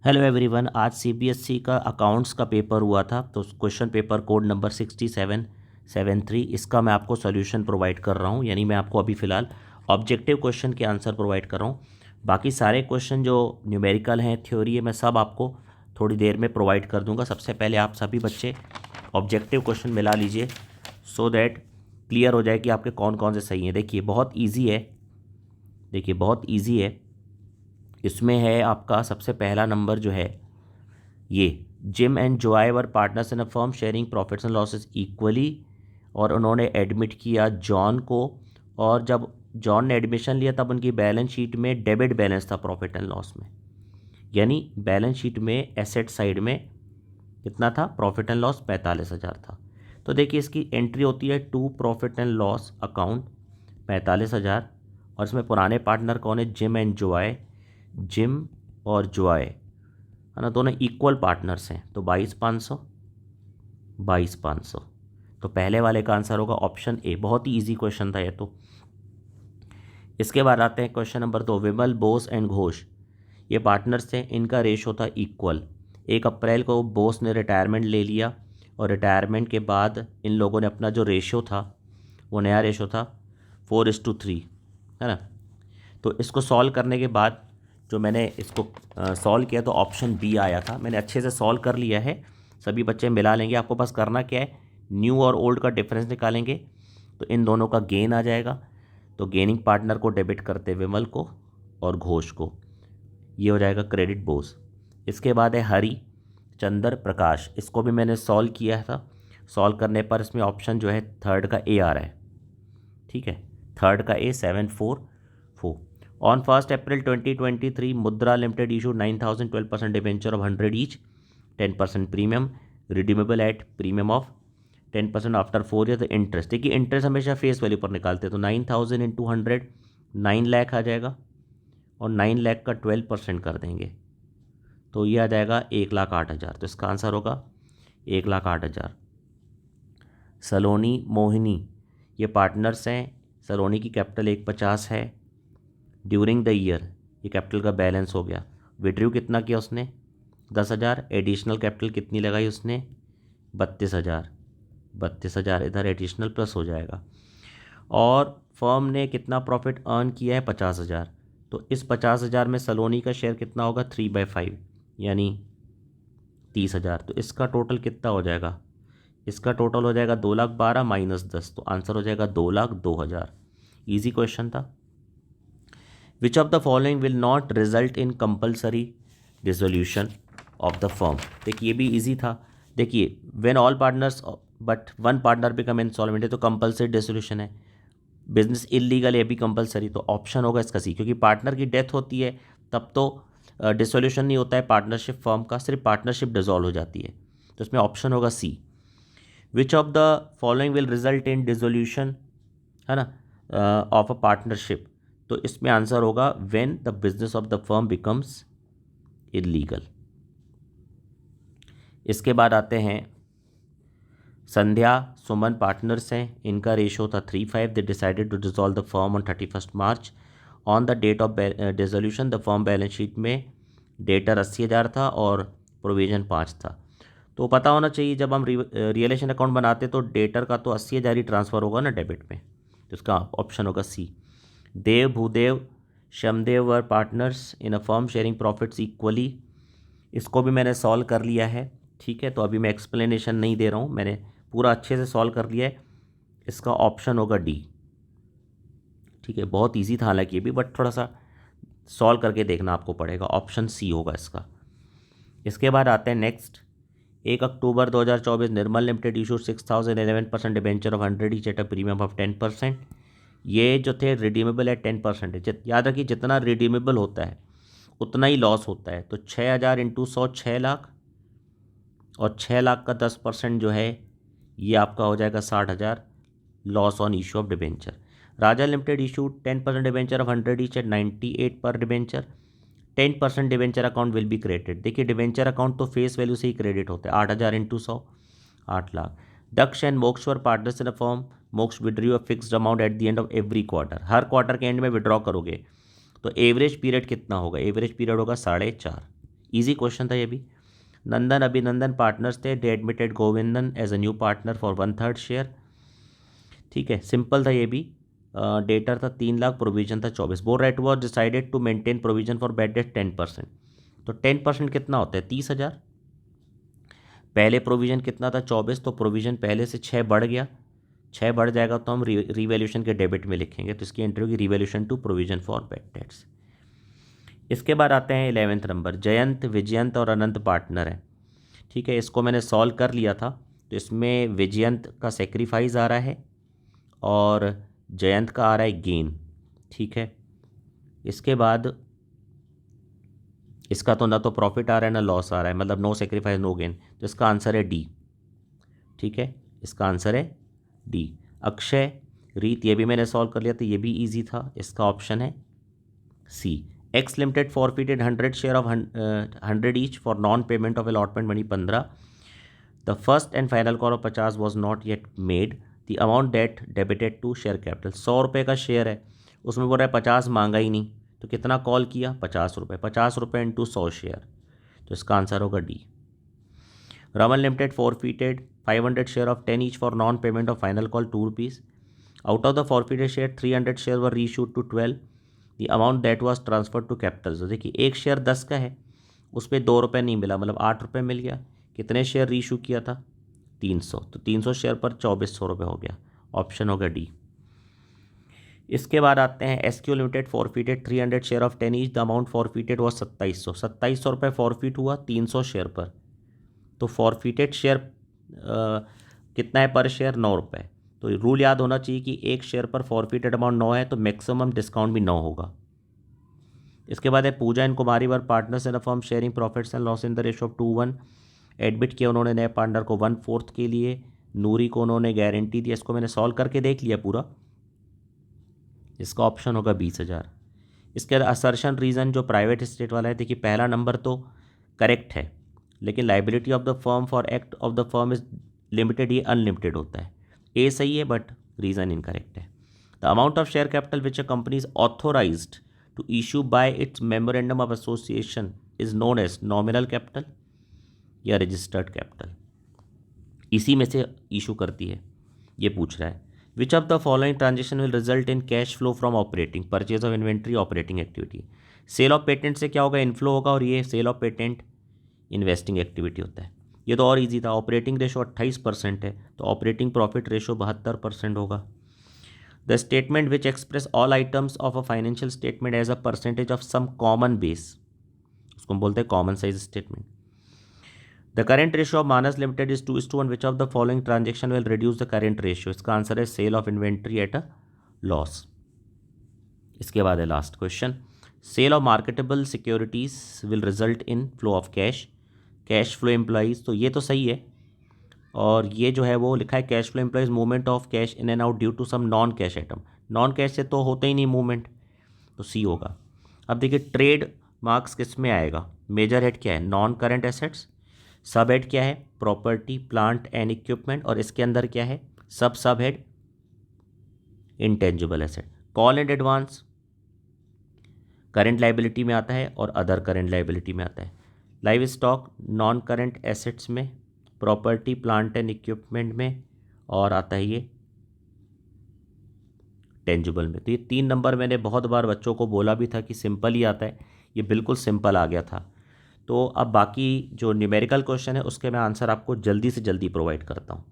Hello everyone, आज CBSE का accounts का पेपर हुआ था। तो क्वेश्चन पेपर कोड नंबर 6773 इसका मैं आपको सॉल्यूशन प्रोवाइड कर रहा हूँ। यानी मैं आपको अभी फ़िलहाल ऑब्जेक्टिव क्वेश्चन के आंसर प्रोवाइड कर रहा हूँ। बाकी सारे क्वेश्चन जो न्यूमेरिकल हैं, थ्योरी है, मैं सब आपको थोड़ी देर में प्रोवाइड कर दूँगा। सबसे पहले आप सभी बच्चे ऑब्जेक्टिव क्वेश्चन मिला लीजिए सो दैट क्लियर हो जाए कि आपके कौन कौन से सही हैं। देखिए बहुत ईजी है, देखिए बहुत ईजी है। इसमें है आपका सबसे पहला नंबर जो है ये, gym and Joy were partners in a firm sharing profits and losses equally. और उन्होंने एडमिट किया जॉन को, और जब जॉन ने एडमिशन लिया तब उनकी बैलेंस शीट में डेबिट बैलेंस था प्रॉफिट एंड लॉस में। यानी बैलेंस शीट में एसेट साइड में कितना था, प्रॉफिट एंड लॉस 45,000 था। तो देखिए इसकी एंट्री होती है to profit and loss account 45,000। और इसमें पुराने पार्टनर कौन है, जिम एंड जॉय। जिम और जॉय है ना, दोनों इक्वल पार्टनर्स हैं। तो 22,500 22,500। तो पहले वाले का आंसर होगा ऑप्शन ए। बहुत ही इजी क्वेश्चन था ये तो। इसके बाद आते हैं question number 2। Vimal, Bose and Ghosh ये पार्टनर्स थे, इनका रेशो था इक्वल। 1 अप्रैल को बोस ने रिटायरमेंट ले लिया और रिटायरमेंट के बाद इन लोगों ने अपना जो रेशो था वो नया रेशो था 4:3, है ना। तो इसको सॉल्व करने के बाद जो मैंने इसको सॉल्व किया तो ऑप्शन बी आया था। मैंने अच्छे से सॉल्व कर लिया है, सभी बच्चे मिला लेंगे। आपको बस करना क्या है, न्यू और ओल्ड का डिफरेंस निकालेंगे तो इन दोनों का गेन आ जाएगा। तो गेनिंग पार्टनर को डेबिट करते विमल को और घोष को, ये हो जाएगा क्रेडिट बोस। इसके बाद है हरि, चंदर, प्रकाश। इसको भी मैंने सॉल्व किया था। सॉल्व करने पर इसमें ऑप्शन जो है थर्ड का ए आ रहा है, ठीक है, थर्ड का ए 744। ऑन 1 अप्रैल 2023 मुद्रा limited issue 9,000 12% debenture of 100 each, 10% premium, redeemable at premium of 10% after 4 year. Interest, देखिए इंटरेस्ट हमेशा फेस वैल्यू पर निकालते हैं। तो 9,000 इंटू 100 9 लाख आ जाएगा, और 9 लाख का 12% कर देंगे तो ये आ जाएगा 1,08,000। तो इसका आंसर होगा 1,08,000। सलोनी, मोहिनी ये पार्टनर्स हैं। सलोनी की कैपिटल 150 है। ड्यूरिंग द ईयर ये कैपिटल का बैलेंस हो गया। विड्रू कितना किया उसने, 10,000। एडिशनल कैपिटल कितनी लगाई उसने, 32,000। 32,000 इधर एडिशनल प्लस हो जाएगा। और फर्म ने कितना प्रॉफिट अर्न किया है, 50,000। तो इस 50,000 में सलोनी का शेयर कितना होगा, 3/5 यानी 30,000। तो इसका टोटल कितना हो जाएगा, इसका टोटल हो जाएगा 2,12,000 माइनस 10। तो आंसर हो जाएगा 2,02,000। ईजी क्वेश्चन था। विच of the following will not result in compulsory dissolution of the firm. देखिए ये भी इजी था। देखिए when all partners but one partner become insolvent है तो कंपल्सरी डिसोल्यूशन है। बिजनेस इलीगल है भी कंपलसरी, तो ऑप्शन होगा इसका सी। क्योंकि पार्टनर की डेथ होती है तब तो डिसोल्यूशन नहीं होता है पार्टनरशिप फर्म का, सिर्फ पार्टनरशिप डिसॉल्व हो जाती है। तो इसमें ऑप्शन होगा C. Which of the following will result in dissolution, है ना, ऑफ अ पार्टनरशिप। तो इसमें आंसर होगा when the business of the firm becomes illegal. इसके बाद आते हैं संध्या, सुमन पार्टनर्स हैं। इनका रेशो था 3:5। They decided to dissolve the firm on 31 March. On the date of dissolution the firm balance sheet में डेटर 80,000 था और प्रोविजन 5 था। तो पता होना चाहिए जब हम रियलेशन अकाउंट बनाते तो डेटर का तो 80,000 ही ट्रांसफ़र होगा ना डेबिट में। तो इसका ऑप्शन होगा C. Dev, Bhudev, Shamdev were partners in a firm sharing profits equally. इसको भी मैंने सॉल्व कर लिया है, ठीक है। तो अभी मैं एक्सप्लेनेशन नहीं दे रहा हूँ, मैंने पूरा अच्छे से सॉल्व कर लिया है। इसका ऑप्शन होगा डी, ठीक है। बहुत इजी था हालांकि ये भी, बट थोड़ा सा सॉल्व करके देखना आपको पड़ेगा। ऑप्शन सी होगा इसका। इसके बाद आते हैं next. 1 October 2024 Nirmal limited issue 6,000 11% debenture of 100 each at a premium of 10%। ये जो थे रिडीमेबल है 10%। याद रखिए जितना रिडीमेबल होता है उतना ही लॉस होता है। तो 6,000 इंटू 100 6 लाख, और 6 लाख का 10% जो है ये आपका हो जाएगा 60,000 loss on issue of debenture. Raja limited issue 10% debenture of 100 each eight 98 पर debenture. 10% debenture account will be credited. देखिए डिबेंचर अकाउंट तो फेस वैल्यू से ही क्रेडिट होता है। 8,000 into 100 8 lakh. Daksh and Moksh were partners in a form. Moksh withdrew a fixed amount at the end of every quarter. हर quarter के end में withdraw करोगे तो एवरेज पीरियड कितना होगा, एवरेज पीरियड होगा 4.5। इजी क्वेश्चन था ये भी। नंदन अभिनंदन पार्टनर्स थे, they admitted Govindan as a new partner for 1/3 share. ठीक है, सिंपल था ये भी। डेटर था 3 लाख, प्रोविजन था 24। बोल रहा it was decided to maintain provision for bad debt 10%। तो 10% कितना होता है? 30,000। पहले प्रोविजन कितना था? 24। तो प्रोविजन पहले से 6 बढ़ गया, 6 बढ़ जाएगा तो हम रिवैल्यूएशन के डेबिट में लिखेंगे, तो इसकी एंट्री होगी revaluation to provision for bad debts. इसके बाद आते हैं 11th नंबर। जयंत, विजयंत और अनंत पार्टनर है। ठीक है, इसको मैंने सॉल्व कर लिया था। तो इसमें विजयंत का सेक्रीफाइस आ रहा है और जयंत का आ रहा है गेन। ठीक है, इसके बाद इसका तो ना तो प्रॉफिट आ रहा है ना लॉस आ रहा है, मतलब नो सेक्रीफाइस नो गेन, तो इसका आंसर है डी। ठीक है, इसका आंसर है डी। अक्षय, रीत, ये भी मैंने सॉल्व कर लिया, तो ये भी इजी था, इसका ऑप्शन है C. X limited forfeited 100 share of 100 each for non payment of allotment money 15। The first and final call of 50 was not yet made. The amount debt debited to share capital. 100 रुपये का share है, उसमें बोल रहा है 50 मांगा ही नहीं, तो कितना कॉल किया? 50 रुपये। 50 रुपये इंटू 100 शेयर, तो इसका आंसर होगा D. Raman limited forfeited 500 share of 10 each for non payment of final call 2 rupees. Out of the forfeited share 300 share were reissued to 12। The amount that was transfer to capital. तो देखिए, एक share 10 का है, उस पर 2 रुपये नहीं मिला, मतलब 8 रुपये मिल गया। कितने शेयर रीइशू किया था? 300, तो 300 शेयर पर 2400 रुपये हो गया। ऑप्शन होगा डी। इसके बाद आते हैं SQ limited forfeited 300 share of 10 each. The amount forfeited was 2700। 2700 रुपये फॉरफिट हुआ 300 शेयर पर, तो फॉरफिटेड शेयर कितना है पर शेयर? 9 रुपये। तो रूल याद होना चाहिए कि एक शेयर पर फॉरफिटेड अमाउंट 9 है, तो मैक्सिमम डिस्काउंट भी 9 होगा। इसके बाद है Puja and Kumari were partners in a firm sharing profits and loss in the ratio of 2:1। Admit किया उन्होंने नए पार्टनर को 1/4 के लिए। नूरी को उन्होंने गारंटी दी। इसको मैंने सॉल्व करके देख लिया पूरा, इसका ऑप्शन होगा 20,000। इसके बाद असर्शन रीज़न जो प्राइवेट स्टेट वाला है, देखिए पहला नंबर तो करेक्ट है, लेकिन liability of the firm for act of the firm is limited, ये अनलिमिटेड होता है। ए सही है बट रीज़न इनकरेक्ट है। The amount of share capital which a company is authorised to issue by its memorandum of association is known as nominal capital या registered capital, इसी में से इशू करती है, ये पूछ रहा है। Which of the following transaction will result in cash flow from operating? Purchase of inventory, operating activity. Sale of patent से क्या होगा? इनफ्लो होगा, और ये sale of patent investing activity होता है। ये तो और इजी था। ऑपरेटिंग रेशो 28% है, तो ऑपरेटिंग प्रॉफिट रेशो 72% होगा। The statement which express all items of a financial statement as a percentage of some common base, उसको हम बोलते हैं common size statement. The current ratio of Manas limited is 2:1। Which of the following transaction will reduce the current ratio? इसका answer है sale of inventory at a loss. इसके बाद है last question. Sale of marketable securities will result in flow of cash, cash flow employees, तो ये तो सही है। और ये जो है वो लिखा है cash flow implies movement of cash in and out due to some non cash item. Non cash से तो होता ही नहीं मूवमेंट, तो सी होगा। अब देखिए ट्रेड मार्क्स किस में आएगा? मेजर हेड क्या है? Non current assets. सब हेड क्या है? Property plant and equipment. और इसके अंदर क्या है? सब head intangible asset. Call and advance current liability में आता है और अदर करंट लाइबिलिटी में आता है। Live stock non current assets में, प्रॉपर्टी प्लांट एंड इक्विपमेंट में, और आता है ये टेंजिबल में। तो ये 3 नंबर मैंने बहुत बार बच्चों को बोला भी था कि सिंपल ही आता है, ये बिल्कुल सिंपल आ गया था। तो अब बाकी जो न्यूमेरिकल क्वेश्चन है उसके मैं आंसर आपको जल्दी से जल्दी प्रोवाइड करता हूँ।